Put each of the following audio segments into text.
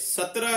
17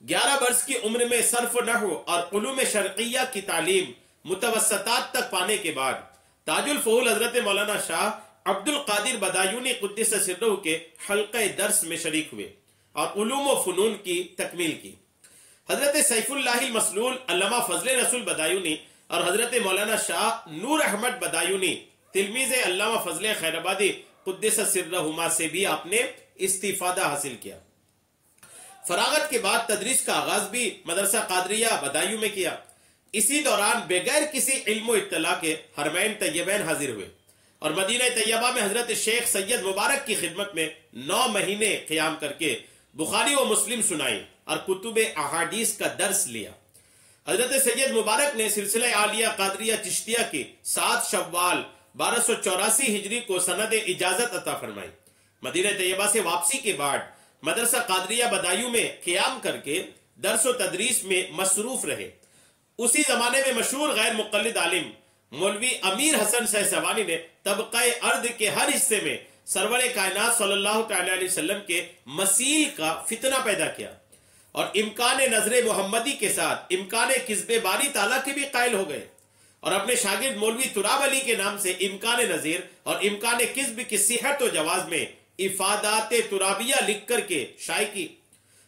11 برس کی عمر میں صرف و نحو اور علوم شرعیہ کی تعلیم متوسطات تک پانے کے بعد تاج الفہول حضرت مولانا شاہ عبد القادر بدایونی قدس سرہ کے حلقہ درس میں شریک ہوئے اور علوم و فنون کی تکمیل کی۔ حضرت سیف اللہ المسلول علامہ فضل رسول بدایونی اور حضرت مولانا شاہ نور احمد بدایونی تلمیذ علامہ فضل خیرآبادی قدس سرہما سے بھی آپ نے استفادہ حاصل کیا۔ فراغت کے بعد تدریس کا آغاز بھی مدرسہ قادریہ بدایوں میں کیا۔ اسی دوران بغیر کسی علم و اطلاع کے حرمین طیبین حاضر ہوئے اور مدینہ طیبہ میں حضرت شیخ سید مبارک کی خدمت میں 9 مہینے قیام کر کے بخاری و مسلم سنائی اور کتب احادیث کا درس لیا۔ حضرت سید مبارک نے سلسلہ عالیہ قادریہ چشتیہ کی 7 شوال 1284 ہجری کو سند اجازت عطا فرمائی۔ مدینہ طیبہ سے واپسی کے بعد مدرسہ قادریہ بدایوں میں قیام کر کے درس و تدریس میں مصروف رہے۔ اسی زمانے میں مشہور غیر مقلد عالم مولوی امیر حسن سہسوانی نے طبقہ ارض کے ہر حصے میں سرور کائنات صلی اللہ تعالی علیہ وسلم کے مسیل کا فتنہ پیدا کیا اور امکان نظر محمدی کے ساتھ امکان کذب باری تعالیٰ کے بھی قائل ہو گئے اور اپنے شاگرد مولوی تراب علی کے نام سے امکان نظیر اور امکان کذب کی صحت و جواز میں افادات ترابیہ لکھ کر کے شائع کی۔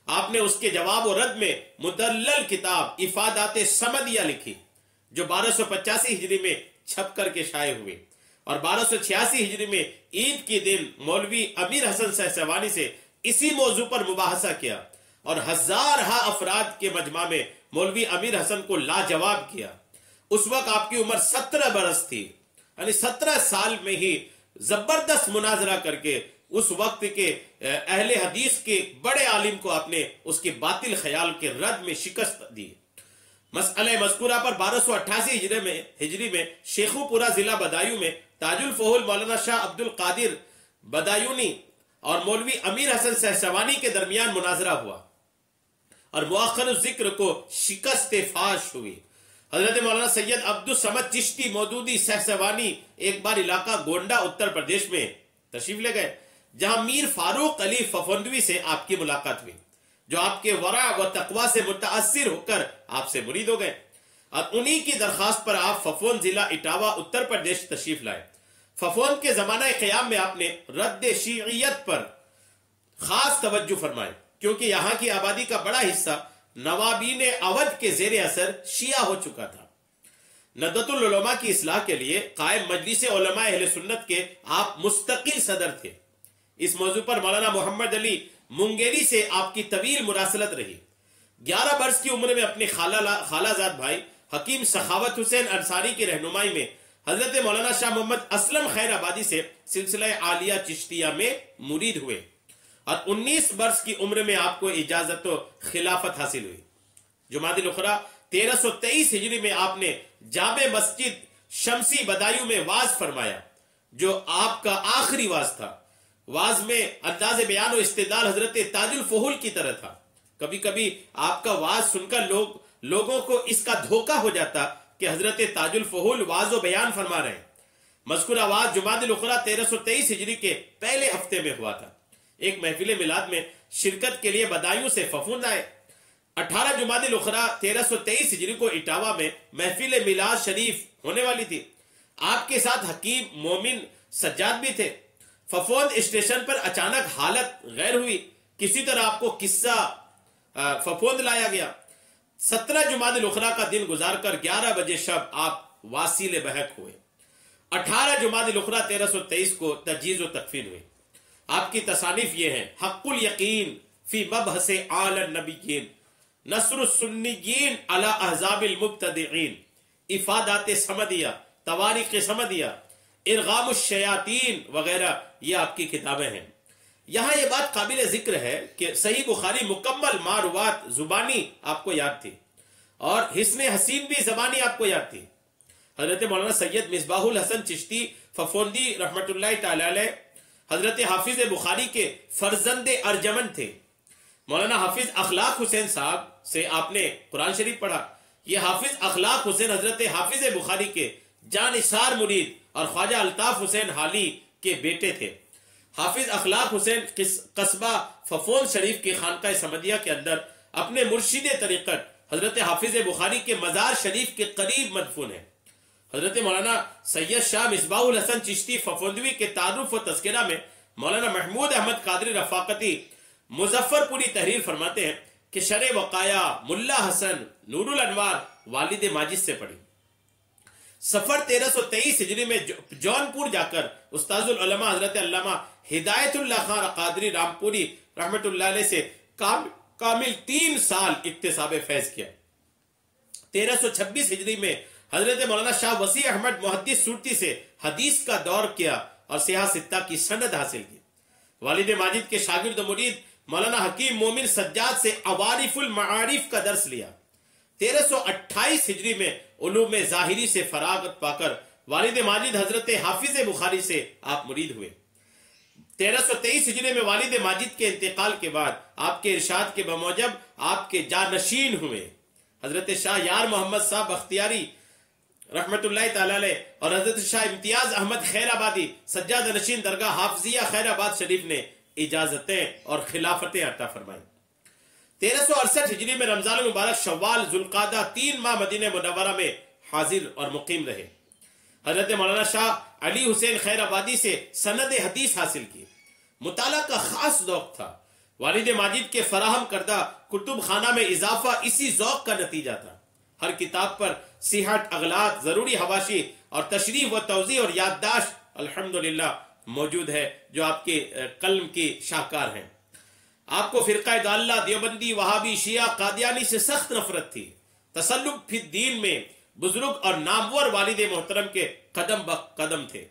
آپ نے اس کے جواب و رد میں مدلل کتاب افادات سمدیہ لکھی جو 1285 ہجری میں چھپ کر کے شائع ہوئے اور 1286 ہجری میں عید کے دن مولوی امیر حسن سہسوانی سے اسی موضوع پر مباحثہ کیا اور ہزارہا افراد کے مجمع میں مولوی امیر حسن کو لاجواب کیا۔ اس وقت آپ کی عمر 17 برس تھی، یعنی 17 سال میں ہی زبردست مناظرہ کر کے اس وقت کے اہل حدیث کے بڑے عالم کو آپ نے اس کے باطل خیال کے رد میں شکست دی۔ مسئلہ مذکورہ پر 1288 ہجری میں شیخو پورہ ضلع بدایوں میں تاج الفہول مولانا شاہ عبد القادر بدایونی اور مولوی امیر حسن سہسوانی کے درمیان مناظرہ ہوا اور مؤخر الذکر کو شکست فاش ہوئی۔ حضرت مولانا سید عبد الصمد چشتی مودودی سہسوانی ایک بار علاقہ گونڈا اتر پردیش میں تشریف لے گئے جہاں میر فاروق علی ففوندوی سے آپ کی ملاقات ہوئی جو آپ کے ورع و تقوی سے متاثر ہو کر آپ سے مرید ہو گئے اور انہی کی درخواست پر آپ ففوند ضلع اٹاوا اتر پردیش تشریف لائے۔ ففوند کے زمانہ قیام میں آپ نے رد شیعیت پر خاص توجہ فرمائے کیونکہ یہاں کی آبادی کا بڑا حصہ نوابین اودھ کے زیر اثر شیعہ ہو چکا تھا۔ ندوۃ العلماء کی اصلاح کے لیے قائم مجلس علماء اہل سنت کے آپ مستقل صدر تھے۔ اس موضوع پر مولانا محمد علی منگیری سے آپ کی طویل مراسلت رہی۔ 11 برس کی عمر میں اپنے خالہ زاد بھائی حکیم سخاوت حسین انصاری کی رہنمائی میں حضرت مولانا شاہ محمد اسلم خیر آبادی سے سلسلہ عالیہ چشتیہ میں مرید ہوئے اور 19 برس کی عمر میں آپ کو اجازت و خلافت حاصل ہوئی۔ جمادی الاخری 1323 ہجری میں آپ نے جامع مسجد شمسی بدایوں میں واز فرمایا جو آپ کا آخری واز تھا۔ واز میں انداز بیان و استدلال حضرت تاج الفہول کی طرح تھا۔ کبھی کبھی آپ کا واز سن کر لوگوں کو اس کا دھوکہ ہو جاتا کہ حضرت تاج الفہول واز و بیان فرما رہے ہیں۔ مذکورہ واز جمادی الاخری 1323 ہجری کے پہلے ہفتے میں ہوا تھا۔ ایک محفل میلاد میں شرکت کے لیے بدایوں سے ففوند آئے۔ 18 جمادی الاخری 1323 ہجری کو اٹاوا میں محفل میلاد شریف ہونے والی تھی۔ آپ کے ساتھ حکیم مومن سجاد بھی تھے۔ ففوند اسٹیشن پر اچانک حالت غیر ہوئی، کسی طرح آپ کو قصہ ففوند لایا گیا۔ 17 جمادی الاخری کا دن گزار کر 11 بجے شب آپ واصل بحق ہوئے۔ 18 جمادی الاخری 1323 کو تجہیز و تکفین ہوئی۔ آپ کی تصانیف یہ ہیں: حق الیقین فی مبحث آل النبیین، نصر السنیین علی احزاب المبتدعین، افادات سمدیہ، تواریخ سمدیہ، ارغام الشیاطین وغیرہ، یہ آپ کی کتابیں ہیں۔ یہاں یہ بات قابل ذکر ہے کہ صحیح بخاری مکمل معروات زبانی آپ کو یاد تھی اور حسن حسین بھی زبانی آپ کو یاد تھی۔ حضرت مولانا سید مصباح الحسن چشتی ففوندی رحمت اللہ تعالی علیہ حضرت حافظ بخاری کے فرزند ارجمن تھے۔ مولانا حافظ اخلاق حسین صاحب سے آپ نے قرآن شریف پڑھا۔ یہ حافظ اخلاق حسین حضرت حافظ بخاری کے جانثار مرید اور خواجہ الطاف حسین حالی کے بیٹے تھے۔ حافظ اخلاق حسین قصبہ ففوند شریف کی خانقاہ سمدیہ کے اندر اپنے مرشد طریقت حضرت حافظ بخاری کے مزار شریف کے قریب مدفون ہے۔ حضرت مولانا سید شاہ مصباح الحسن چشتی ففوندوی کے تعارف و تذکرہ میں مولانا محمود احمد قادری رفاقتی مظفر پوری تحریر فرماتے ہیں کہ شرع وقایا ملا حسن نور الانوار والد ماجد سے پڑھی۔ سفر 1323 ہجری میں جونپور جا کر استاذ العلماء حضرت علامہ ہدایت اللہ خان قادری رامپوری رحمت اللہ علیہ سے کامل 3 سال اکتساب فیض کیا۔ 1326 ہجری میں حضرت مولانا شاہ وسیع احمد محدث سورتی سے حدیث کا دور کیا اور سیاہ ستہ کی سند حاصل کی۔ والد ماجد کے شاگرد و مرید مولانا حکیم مومن سجاد سے عوارف المعارف کا درس لیا۔ 1328 ہجری میں علوم ظاہری سے فراغت پا کر والد ماجد حضرت حافظ بخاری سے آپ مرید ہوئے۔ 1323 ہجری میں والد ماجد کے انتقال کے بعد آپ کے ارشاد کے بموجب آپ کے جانشین ہوئے حضرت شاہ یار محمد صاحب بختیاری رحمت اللہ تعالی علیہ اور حضرت شاہ امتیاز احمد خیر آبادی سجاد نشین درگاہ حافظیہ خیر آباد شریف نے اجازتیں اور خلافتیں عطا فرمائیں۔ 1368 ہجری میں رمضان المبارک شوال ذوالقعدہ 3 ماہ مدینہ منورہ میں حاضر اور مقیم رہے۔ حضرت مولانا شاہ علی حسین خیر آبادی سے سند حدیث حاصل کی۔ مطالعہ کا خاص ذوق تھا۔ والد ماجد کے فراہم کردہ کتب خانہ میں اضافہ اسی ذوق کا نتیجہ تھا۔ ہر کتاب پر صحت اغلاط ضروری حواشی اور تشریح و توضیح اور یادداشت الحمدللہ موجود ہے جو آپ کے قلم کی شاہکار ہیں۔ آپ کو فرقہ ضالہ دیوبندی وہابی شیعہ قادیانی سے سخت نفرت تھی۔ تسلط فی الدین میں بزرگ اور نامور والد محترم کے قدم بقدم تھے۔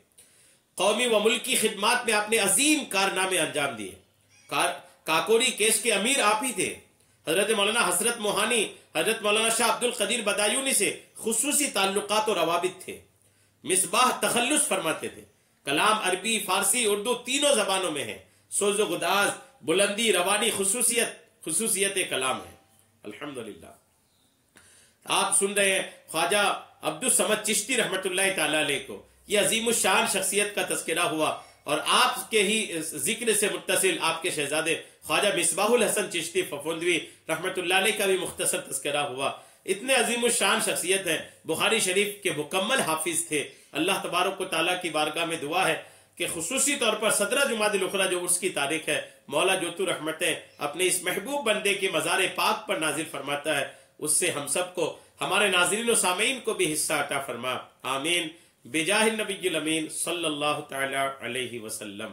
قومی و ملکی خدمات میں آپ نے عظیم کارنامے انجام دیے۔ کاکوری کیس کے امیر آپ ہی تھے۔ حضرت مولانا حسرت موہانی حضرت مولانا شاہ عبد القدیر بدایونی سے خصوصی تعلقات و روابط تھے۔ مصباح تخلص فرماتے تھے۔ کلام عربی فارسی اردو تینوں زبانوں میں ہے۔ سوز و گداز بلندی روانی خصوصیت کلام ہے الحمدللہ۔ آپ سن رہے ہیں خواجہ عبدالصمد چشتی رحمت اللہ تعالی علیہ کو۔ یہ عظیم الشان شخصیت کا تذکرہ ہوا اور آپ کے ہی ذکر سے متصل آپ کے شہزادے خواجہ مصباح الحسن چشتی ففوندوی رحمت اللہ علیہ کا بھی مختصر تذکرہ ہوا۔ اتنے عظیم الشان شخصیت ہیں، بخاری شریف کے مکمل حافظ تھے۔ اللہ تبارک و تعالیٰ کی بارگاہ میں دعا ہے کہ خصوصی طور پر 17 جمادی الاخری جو عرس کی تاریخ ہے، مولا جوتو رحمتیں اپنے اس محبوب بندے کے مزار پاک پر نازل فرماتا ہے، اس سے ہم سب کو ہمارے ناظرین و سامعین کو بھی حصہ عطا فرما، آمین بجاہ النبی الامین صلی اللہ تعالی علیہ وسلم۔